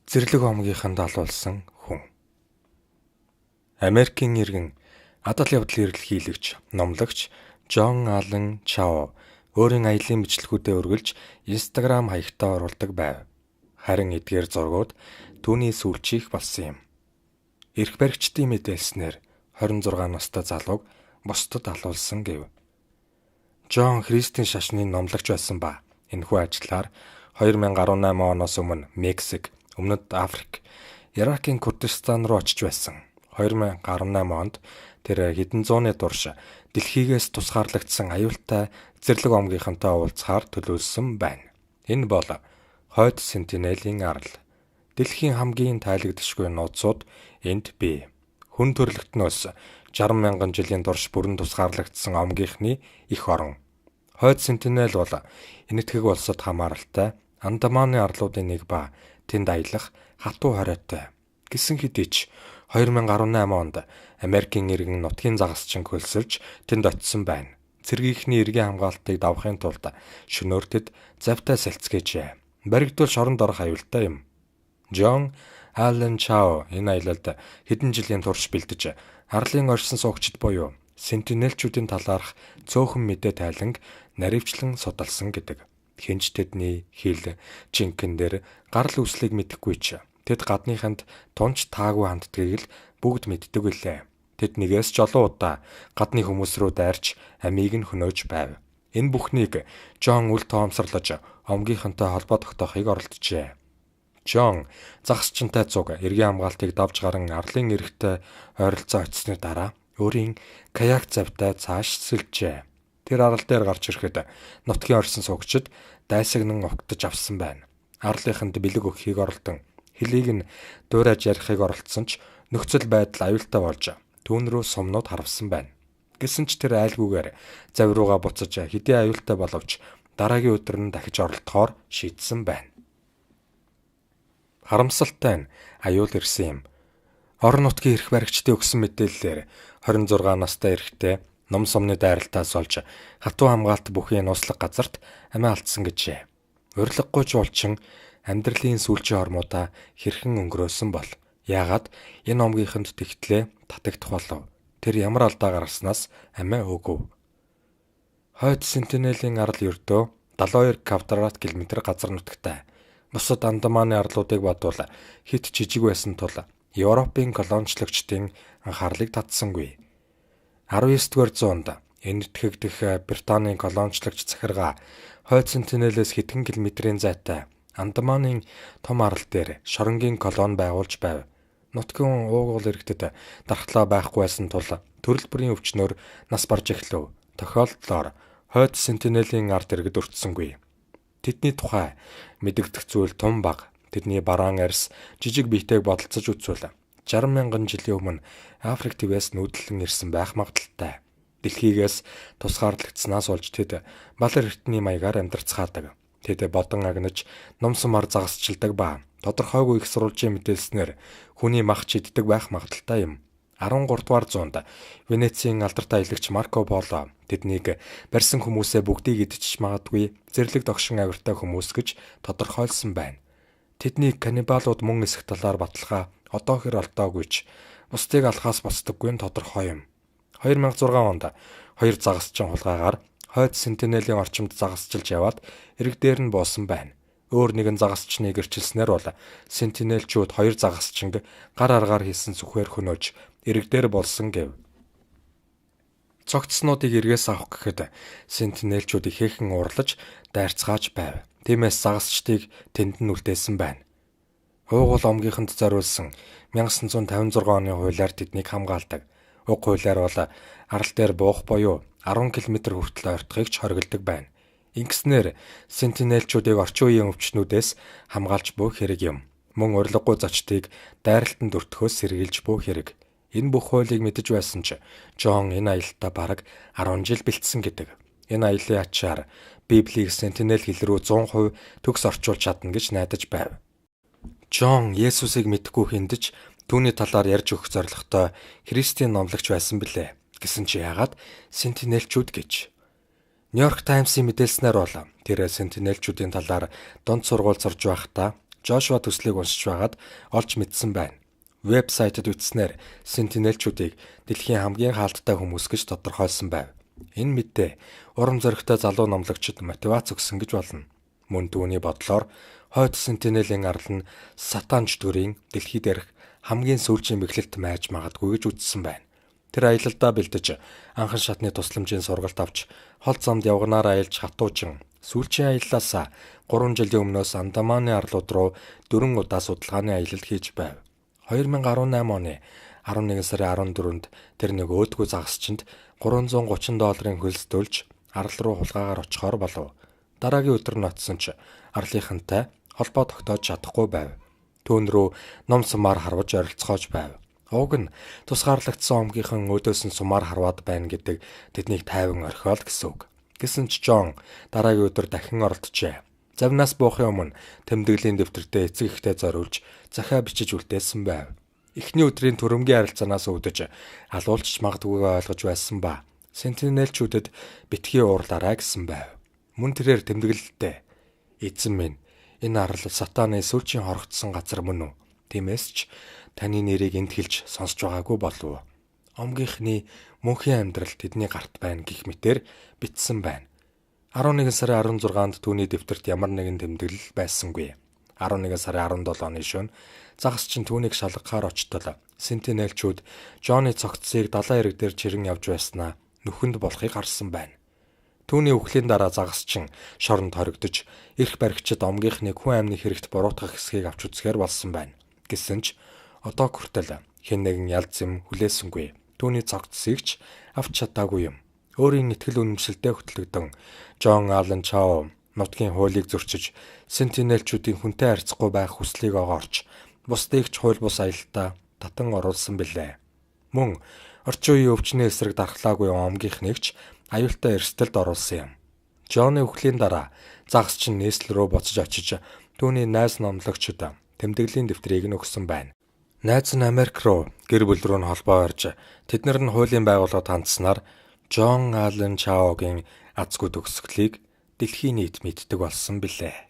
Зэрлэг омгийнхан далуулсан хүн. Америкийн иргэн адал явдал эрэлхийлэгч, номлогч Жон Аллен Чао өөрийн аялын бичлэгүүдээ үргэлж Instagram хаягтаа оруулдаг байв. Харин эдгээр зургууд түүний сүүлчийнх болсон юм. Эрх баригчдын мэдээлснээр 26 настай залууг бусдад алуулсан гэв. Жон Христийн шашны номлогч байсан ба энэхүү ажлаар 2018 оноос өмнө Мексик, Өмнөд Африк, Иракийн Курдистан руу очиж байсан. 2018 онд тэр хэдэн зууны турш дэлхийгээс тусгаарлагдсан аюултай зэрлэг омгийнхантай уулзахаар төлөвлөсөн байна. Энэ бол хойд Сентинелийн арал. Дэлхийн хамгийн тайлагдшгүй нууцуд энд бий. Хүн төрлөختнөөс 60 мянган жилийн турш бүрэн тусгаарлагдсан омгийнхны эх орон. Хойд Сентинел бол энэтхэг улсад хамааралтай Андаманы арлуудын нэг ба тэнд аялах хатуу хориотой. Гэсэн хэдий ч 2018 онд Америкийн иргэн нутгийн загасчин хөлсөлж тэнд очисон байна. Цэргийнхний эргийн хамгаалтыг давахын тулд шөнөөр тэд завтай салцгээжээ. Баригдвал шоронд орох аюултай юм. Жон Аллен Чао энэ аялалд хэдэн жилийн турш бэлдэж арлын оршин суугчид буюу сентинелчүүдийн талаарх цөөхөн мэдээ тайланг наривчлан судалсан гэдэг. Хинч тэдний хил, жинкэн дээр гарал үүслийг мэдэхгүй ч тэд гадныханд тунч таагүй ханддгийг л бүгд мэддэг билээ. Тэд нэгээс ч олон удаа гадны хүмүүс рүү дайрч амийг нь хөнөөж байв. Энэ бүхнийг Жон үл тоомсорлож омгийнхантай холбоо тогтоохыг оролджээ. Жон загасчинтай цуг эргийн хамгаалтыг давж гарan арлын эрхтэй ойролцоо очсны дараа өөрийн каяк завтай цааш сэлжээ. Тэр арал дээр гарч ирэхэд нутгийн оршин суугчид дайсагнан угтаж авсан байна. Арлынханд бэлэг өгөхийг оролдон хэлийг нь дуурайж ярихыг оролдсон ч нөхцөл байдал аюултай болж түүн рүү сумнууд харвсан байна. Гэсэн ч тэр айлгүйгээр завь руугаа буцаж хэдий аюултай боловч дараагийн өдөр нь дахиж оролдохоор шийдсэн байна. Харамсалтай нь аюул ирсэн юм. Орон нутгийн эрх баригчдын өгсөн мэдээллээр 26 настай эрэгтэй ном сумны дайралтаас олж хатуу хамгаалт бүхий нууцлах газарт амиа алдсан гэжээ. Урилгагүй жуулчин амьдралын сүүлчийн хормуудаа хэрхэн өнгөрөөсөн бол яагаад энэ омгийнханд тэгтлээ татагдах болов? Тэр ямар алдаа гаргаснаас амиа өгөв? Хойд Сентинелийн арал ердөө 72 квадрат километр газар нутагтай. Бусад Андаманы арлуудыг бодвол хит жижиг байсан тул Европын колоничлогчдын анхаарлыг татсангүй. 19-р зуунд энэтхэг дэх Британийн колоничлогч захиргаа хойд Сентинелээс хэдхэн километрийн зайтай Андаманы том арал дээр шоронгийн колони байгуулж байв. Нутгийн уугуул иргэдэд дархлаа байхгүй байсан тул төрөл бүрийн өвчнөөр нас барж эхлэв. Тохиолдлоор хойд Сентинелийн ард иргэд өртсөнгүй. Тэдний тухай мэдэгдэх зүйл том баг. Тэдний бараан арьс жижиг биетэйг бодолцож үзвэл 60 мянган жилийн өмнө Африк твээс нүүдлэн ирсэн байх магадaltaй. Дэлхийгээс тусгаарлагдсанаас болж тэд балар эртний маягаар амьдарцгаадаг. Тэд бодон агнаж, ном сумаар загасчилдаг ба тодорхойгүй их сурвалжийн мэдээлснээр хүний мах чиддэг байх магадaltaй юм. 13 дугаар зуунд Венецийн алдартай аялагч Марко Поло тэднийг барьсан хүмүүсээ бүгдийг идчих магадгүй зэрлэг догшин авиртай хүмүүс гэж тодорхойлсон байна. Тэдний каннибалууд мөн эсэх талаар баталгаа одоо хэр олдоогүй ч бусдыг алхаас боцдоггүй нь тодорхой юм. 2006 онд хоёр загасчин хулгайгаар хойд Сентинелийн орчимд загасчилж яваад эрэг дээр нь буусан байна. Өөр нэгэн загасчныг гэрчилснээр бол Сентинелчүүд хоёр загасчинг гар аргаар хийсэн сүхээр хөнөөж эрэг дээр болсон гэв. Цогцснуудыг эргээс авах гэхэд Сентинелчүүд ихээхэн уурлаж дайрцгааж байв. Тиймээс загасчдыг тэнд нь үлдээсэн байна. Уугуул омгийнханд зориулсан 1956 оны хуулиар тэднийг хамгаалдаг. Уг хуулиар бол арал дээр буух буюу 10 км хүртэл ойртохыг ч хориглодог байна. Ингэснээр сентинелчүүдийг орчин үеийн өвчнүүдээс хамгаалж буй хэрэг юм. Мөн урилгагүй зочдыг дайралтанд өртөхөөс сэргийлж буй хэрэг. Энэ бүх хуулийг мэдэж байсан ч Жон энэ аялалтаа бараг 10 жил бэлдсэн гэдэг. Энэ аяллаа ачаар Библийг сентинел хэл рүү 100% төгс орчуулж чадна гэж найдаж байв. Жон Есүсийг мэдгүй хиндэж түүний талаар ярьж өгөх зорилготой Христийн номлогч байсан билээ. Гэсэн чи яагаад сентинелчүүд гэж? Нью-Йорк Таймс-ийн мэдээлснээр бол тэр сентинелчүүдийн талаар дунд сургууль сурж байхдаа Жошуа төслийг уншиж байгаад олж мэдсэн байна. Вебсайтад үтснээр сентинелчүүдийг дэлхийн хамгийн хаалттай хүмүүс гэж тодорхойлсон байв. Энэ мэдээ урам зоригтой залуу номлогчид мотивац өгсөн гэж болно. Мөн түүний бодлоор хойд сентинелийн арал нь сатанч төрийн дэлхийд дээрх хамгийн сүүлчийн бэхлэлт байж магадгүй гэж үзсэн байна. Тэр аялалдаа бэлдэж анхан шатны тусламжийн сургалт авч хол замд явганаар аялж хатуучин сүүлчийн аяллаасаа 3 жилийн өмнөөс Андаманы арлууд руу 4 удаа судалгааны аялал хийж байв. 2018 оны 11 сарын 14-нд тэр нэг өөдгөө загасчинд $330 хөлс төлж арал руу хулгайгаар очихоор болов. Дараагийн өдөр нь очсон ч арлынхантай холбоо тогтоож чадахгүй байв. Түүн рүү ном сумаар харваж оролцоож байв. Уг нь тусгаарлагдсан омгийнхан өдөөс нь сумаар харваад байна гэдэг тэднийг тайван орхиол гэсэн үг. Гэсэн ч Жон дараагийн өдөр дахин оролдожээ. Завнаас буухын өмнө тэмдэглэлийн дэвтэртээ эцэг ихтэй зориулж захиа бичиж үлдээсэн байв. Эхний өдрийн түрэмгийн харилцаанаас үүдэж алуулч магадгүйгээ ойлгож байсан ба сентинелчүүдэд битгий уурлаарай гэсэн байв. Мөн тэрээр тэмдэглэлтэй эзэн минь энэ арал сатаны сүүлчийн хорогдсон газар мөн үү? Тиймээс ч таны нэрийг энд хэлж сонсож байгаагүй болов. Омгийнхны мөнхийн амьдрал тэдний гарт байна гэх мэтээр бичсэн байна. 11 сарын 16-нд түүний дэвтэрт ямар нэгэн тэмдэглэл байсангүй. 11 сарын 17 оны шөнө загасчин түүнийг шалгахаар очтол сентинелчүүд Жоны цогцсыг далайн эрэг дээр чирэн явж байснаа нүхэнд болохыг харсан байна. Түүний үхлийн дараа загасчин шоронд хоригдож эрх баригчид омгийнхны хүн амны хэрэгт буруутгах хэсгийг авч үзэхээр болсон байна. Гэсэн ч одоо хүртэл хэн нэгэн ялц юм хүлээсэнгүй. Түүний цогцсыг ч авч чадаагүй юм. Өөрийн итгэл үнэмшилтэд хөтлөгдөн Жон Аллен Чао нутгийн хуулийг зөрчиж сентинелчүүдийн хүнтэй харьцахгүй байх хүслийг огоорч бусдыг ч хууль бус аялалтаа татан оруулсан билээ. Мөн орчин үеийн өвчнөө эсрэг дархлаагүй омгийнхныг ч аюултай эрсдэлд оруулсан юм. Жоны үхлийн дараа загасчин нийслэл рүү буцаж очиж түүний найз номлогчид тэмдэглэлийн дэвтрийг нь өгсөн байна. Найз нь Америк руу гэр бүл рүү нь холбоо орж тэднэр нь хуулийн байгууллагад хандсанаар Жон Аллен Чаогийн азгүй төгсгөлийг дэлхийн нийт мэддэг болсон билээ.